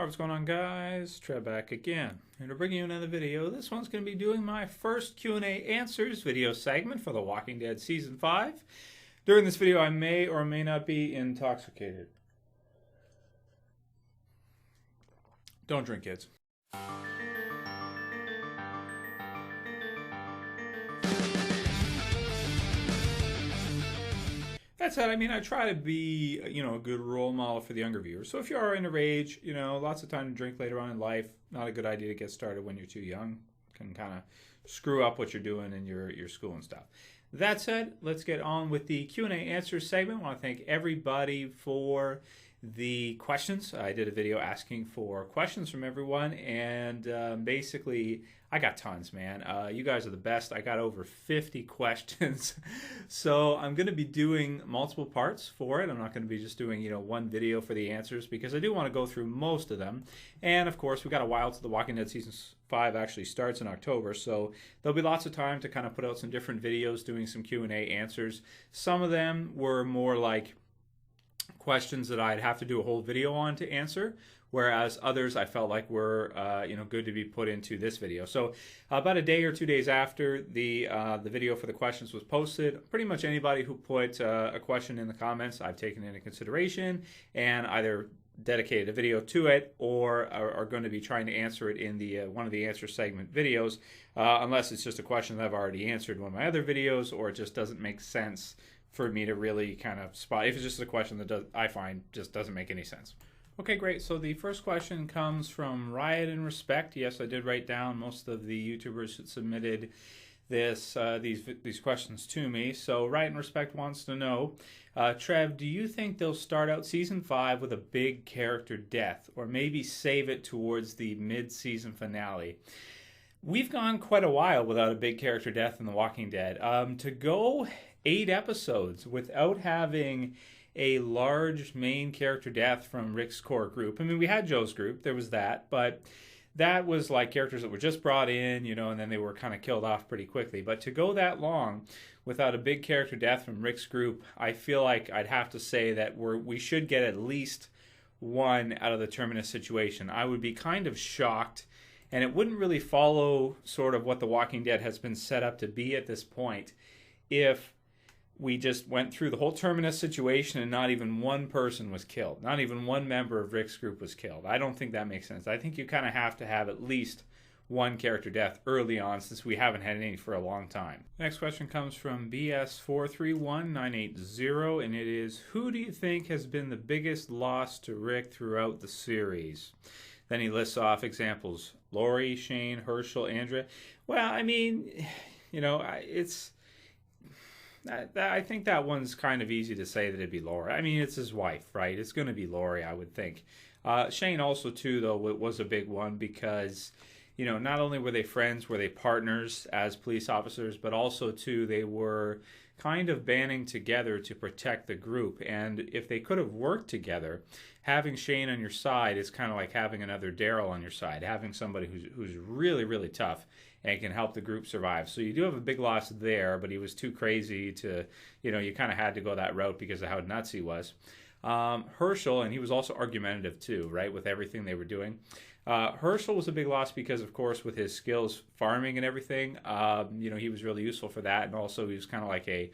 What's going on, guys? Trev back again. Here to bring you another video. This one's going to be doing my first Q&A answers video segment for The Walking Dead Season 5. During this video, I may or may not be intoxicated. Don't drink, kids. That said, I try to be, a good role model for the younger viewers. So if you are in a rage, lots of time to drink later on in life, not a good idea to get started when you're too young. Can kind of screw up what you're doing in your school and stuff. That said, let's get on with the Q&A answer segment. I want to thank everybody for the questions. I did a video asking for questions from everyone, and basically I got tons, man. You guys are the best. I got over 50 questions. So I'm going to be doing multiple parts for it. I'm not going to be just doing, one video for the answers, because I do want to go through most of them. And of course, we got a while till The Walking Dead Season 5 actually starts in October. So there'll be lots of time to kind of put out some different videos doing some Q&A answers. Some of them were more like questions that I'd have to do a whole video on to answer, whereas others I felt like were good to be put into this video. So about a day or 2 days after the video for the questions was posted, pretty much anybody who put a question in the comments I've taken into consideration and either dedicated a video to it or are going to be trying to answer it in the one of the answer segment videos, unless it's just a question that I've already answered in one of my other videos, or it just doesn't make sense for me to really kind of spot if it's just a question that I find just doesn't make any sense. Okay, great. So the first question comes from RiotnRespect. Yes, I did write down most of the YouTubers that submitted these questions to me. So RiotnRespect wants to know, Trev, do you think they'll start out Season 5 with a big character death, or maybe save it towards the mid-season finale? We've gone quite a while without a big character death in The Walking Dead. To go 8 episodes without having a large main character death from Rick's core group. We had Joe's group, there was that, but that was like characters that were just brought in, and then they were kind of killed off pretty quickly. But to go that long without a big character death from Rick's group, I feel like I'd have to say that we should get at least one out of the Terminus situation. I would be kind of shocked, and it wouldn't really follow sort of what The Walking Dead has been set up to be at this point, if we just went through the whole Terminus situation and not even one person was killed. Not even one member of Rick's group was killed. I don't think that makes sense. I think you kind of have to have at least one character death early on, since we haven't had any for a long time. Next question comes from BS431980, and it is, who do you think has been the biggest loss to Rick throughout the series? Then he lists off examples: Lori, Shane, Hershal, Andrea. Well, I think that one's kind of easy to say that it'd be Lori. It's his wife, right? It's going to be Lori, I would think. Shane also, too, though, it was a big one because, not only were they friends, were they partners as police officers, but also, too, they were kind of banding together to protect the group. And if they could have worked together, having Shane on your side is kind of like having another Daryl on your side, having somebody who's really, really tough and can help the group survive. So you do have a big loss there, but he was too crazy to, you kind of had to go that route because of how nuts he was. Hershal, and he was also argumentative too, right, with everything they were doing. Hershal was a big loss because, of course, with his skills farming and everything, he was really useful for that, and also he was kind of like a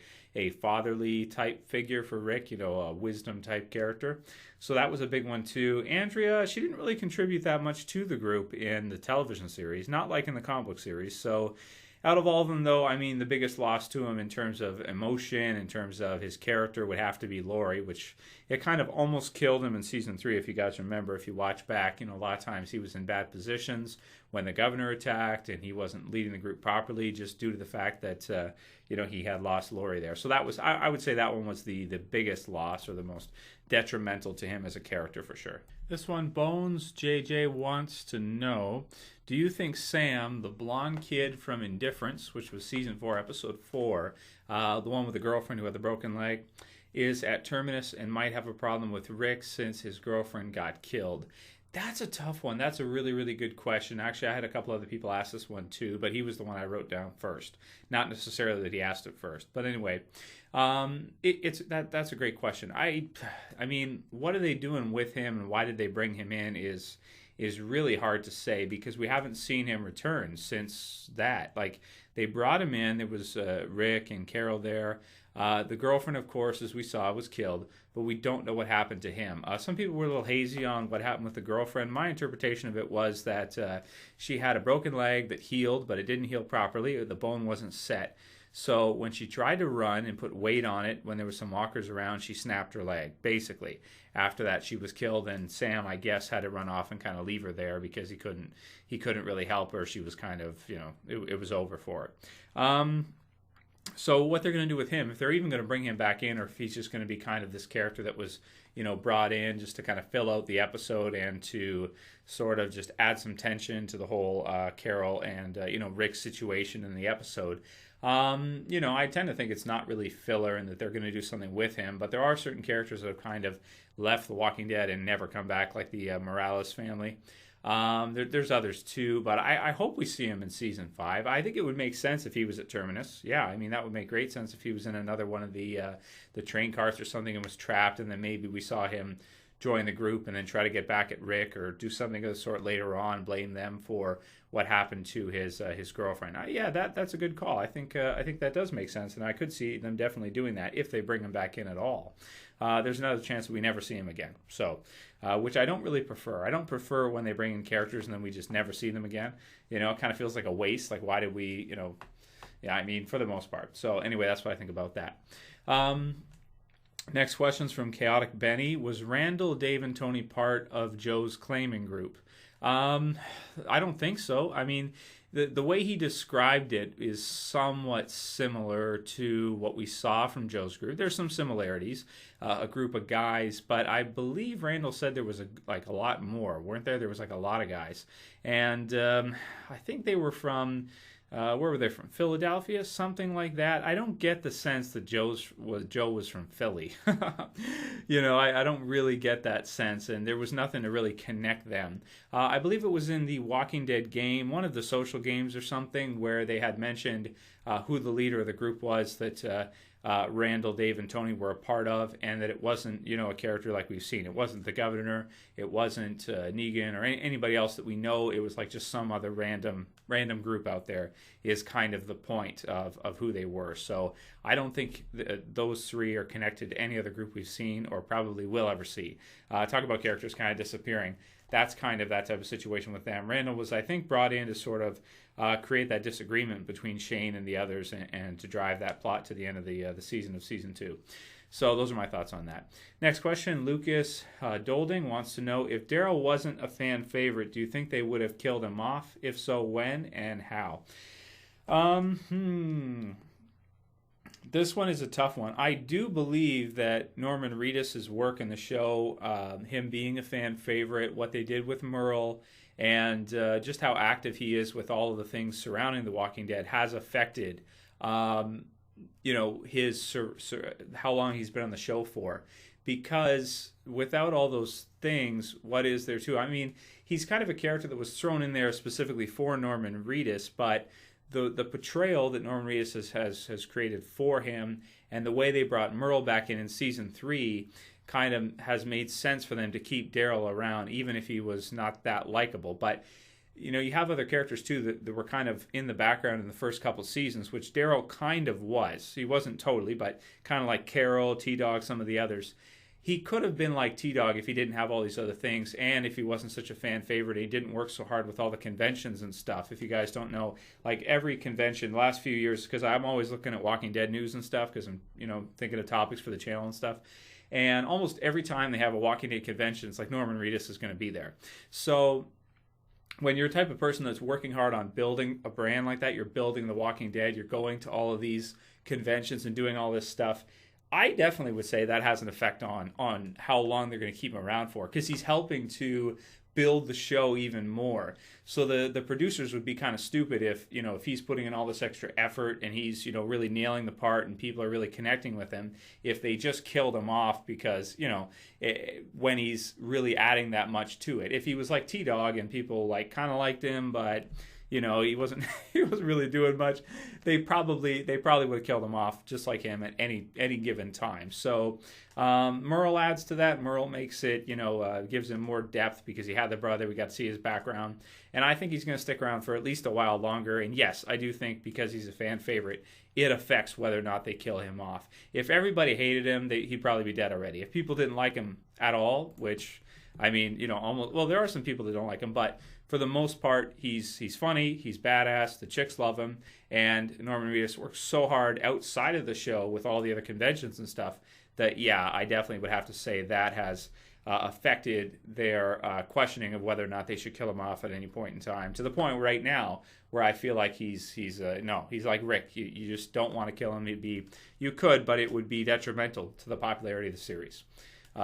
fatherly type figure for Rick, a wisdom type character. So that was a big one too. Andrea, she didn't really contribute that much to the group in the television series, not like in the comic book series. So out of all of them, though, the biggest loss to him in terms of emotion, in terms of his character, would have to be Lori, which it kind of almost killed him in Season 3, if you guys remember. If you watch back, a lot of times he was in bad positions when the governor attacked, and he wasn't leading the group properly just due to the fact that, he had lost Lori there. So that was, I would say that one was the biggest loss, or the most detrimental to him as a character for sure. This one, BonesJJ wants to know, do you think Sam, the blonde kid from Indifference, which was Season 4, Episode 4, the one with the girlfriend who had the broken leg, is at Terminus and might have a problem with Rick since his girlfriend got killed? That's a tough one. That's a really, really good question. Actually, I had a couple other people ask this one too, but he was the one I wrote down first. Not necessarily that he asked it first, but anyway, that's a great question. I mean, what are they doing with him, and why did they bring him in? Is really hard to say because we haven't seen him return since that. Like they brought him in. There was Rick and Carol there. The girlfriend, of course, as we saw, was killed, but we don't know what happened to him. Some people were a little hazy on what happened with the girlfriend. My interpretation of it was that she had a broken leg that healed, but it didn't heal properly. The bone wasn't set. So when she tried to run and put weight on it, when there were some walkers around, she snapped her leg, basically. After that, she was killed, and Sam, I guess, had to run off and kind of leave her there because he couldn't really help her. She was kind of, it was over for it. So what they're going to do with him, if they're even going to bring him back in, or if he's just going to be kind of this character that was, brought in just to kind of fill out the episode and to sort of just add some tension to the whole Carol and, Rick's situation in the episode. I tend to think it's not really filler and that they're going to do something with him, but there are certain characters that have kind of left The Walking Dead and never come back, like the Morales family. There's others too, but I hope we see him in season 5. I think it would make sense if he was at Terminus. Yeah, I mean that would make great sense if he was in another one of the train cars or something and was trapped, and then maybe we saw him join the group and then try to get back at Rick or do something of the sort later on, blame them for what happened to his girlfriend. Yeah, that's a good call. I think that does make sense, and I could see them definitely doing that if they bring him back in at all. There's another chance that we never see him again. So, which I don't really prefer. I don't prefer when they bring in characters and then we just never see them again. It kind of feels like a waste. Like, why did we, yeah, I mean, for the most part. So anyway, that's what I think about that. Next question's from Chaotic Benny. Was Randall, Dave, and Tony part of Joe's claiming group? I don't think so. I mean, the way he described it is somewhat similar to what we saw from Joe's group. There's some similarities, a group of guys, but I believe Randall said there was a lot more, weren't there? There was a lot of guys, and I think they were from. Where were they from? Philadelphia, something like that. I don't get the sense that Joe was from Philly. I don't really get that sense, and there was nothing to really connect them. I believe it was in the Walking Dead game, one of the social games or something, where they had mentioned who the leader of the group was that Randall, Dave, and Tony were a part of, and that it wasn't, a character like we've seen. It wasn't the governor. It wasn't Negan or anybody else that we know. It was like just some other random group out there is kind of the point of who they were. So I don't think those three are connected to any other group we've seen or probably will ever see. Talk about characters kind of disappearing. That's kind of that type of situation with them. Randall was, I think, brought in to sort of create that disagreement between Shane and the others and to drive that plot to the end of the season of season 2. So those are my thoughts on that. Next question, Lucas Dolding wants to know, if Daryl wasn't a fan favorite, do you think they would have killed him off? If so, when and how? This one is a tough one. I do believe that Norman Reedus' work in the show, him being a fan favorite, what they did with Merle, and just how active he is with all of the things surrounding The Walking Dead has affected, his how long he's been on the show for. Because without all those things, what is there to? I mean, he's kind of a character that was thrown in there specifically for Norman Reedus, but the portrayal that Norman Reedus has created for him and the way they brought Merle back in season 3 kind of has made sense for them to keep Daryl around, even if he was not that likable. But you have other characters too that were kind of in the background in the first couple seasons, which Daryl kind of was. He wasn't totally, but kind of like Carol, T-Dog, some of the others. He could have been like T-Dog if he didn't have all these other things, and if he wasn't such a fan favorite, he didn't work so hard with all the conventions and stuff. If you guys don't know, like every convention, the last few years, because I'm always looking at Walking Dead news and stuff, because I'm, thinking of topics for the channel and stuff. And almost every time they have a Walking Dead convention, it's like Norman Reedus is going to be there. So when you're a type of person that's working hard on building a brand like that, you're building The Walking Dead, you're going to all of these conventions and doing all this stuff, I definitely would say that has an effect on how long they're going to keep him around for, because he's helping to build the show even more. So the producers would be kind of stupid if, you know, if he's putting in all this extra effort and he's, you know, really nailing the part and people are really connecting with him, if they just killed him off because, you know, when he's really adding that much to it. If he was like T-Dog and people like kind of liked him, but you know, he wasn't really doing much, they probably would have killed him off just like him at any given time. So Merle adds to that. Merle makes it, you know, gives him more depth because he had the brother. We got to see his background, and I think he's going to stick around for at least a while longer. And yes, I do think because he's a fan favorite, it affects whether or not they kill him off. If everybody hated him, he'd probably be dead already. If people didn't like him at all, which I mean, you know, almost, well, there are some people that don't like him, but for the most part, he's funny, he's badass, the chicks love him, and Norman Reedus works so hard outside of the show with all the other conventions and stuff that, yeah, I definitely would have to say that has affected their questioning of whether or not they should kill him off at any point in time, to the point right now where I feel like he's like Rick. You just don't want to kill him. You could, but it would be detrimental to the popularity of the series.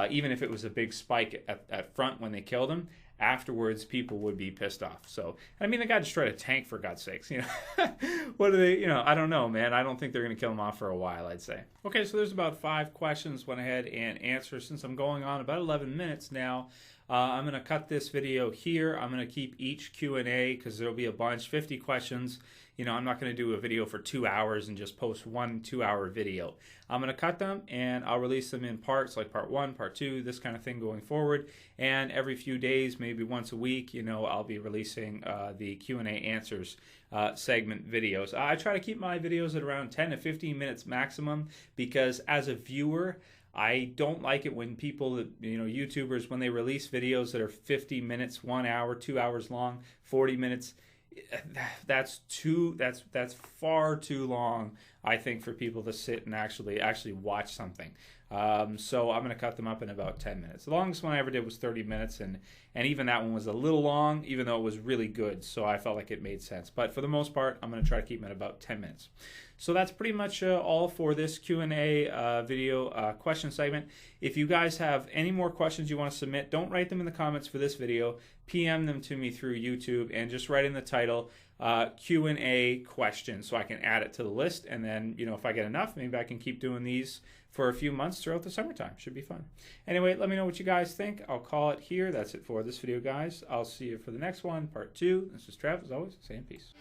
Even if it was a big spike at front when they killed him, afterwards people would be pissed off. So, I mean, the guy destroyed a tank, for God's sakes. You know, what do they? You know, I don't know, man. I don't think they're going to kill him off for a while, I'd say. Okay, so there's about 5 questions. Went ahead and answered. Since I'm going on about 11 minutes now, I'm going to cut this video here. I'm going to keep each Q&A because there'll be a bunch, 50 questions. You know, I'm not going to do a video for 2 hours and just post 1 2-hour video. I'm going to cut them and I'll release them in parts, like part 1, part 2, this kind of thing going forward. And every few days, maybe once a week, you know, I'll be releasing the Q&A answers segment videos. I try to keep my videos at around 10 to 15 minutes maximum because as a viewer, I don't like it when people, you know, YouTubers, when they release videos that are 50 minutes, 1 hour, 2 hours long, 40 minutes, that's far too long, I think, for people to sit and actually watch something. So I'm going to cut them up in about 10 minutes. The longest one I ever did was 30 minutes, and even that one was a little long, even though it was really good, so I felt like it made sense. But for the most part, I'm going to try to keep them at about 10 minutes. So that's pretty much all for this Q&A video question segment. If you guys have any more questions you want to submit, don't write them in the comments for this video. PM them to me through YouTube and just write in the title Q&A question so I can add it to the list. And then, you know, if I get enough, maybe I can keep doing these for a few months throughout the summertime. Should be fun. Anyway, let me know what you guys think. I'll call it here. That's it for this video, guys. I'll see you for the next one, part 2. This is Trev, as always, saying peace.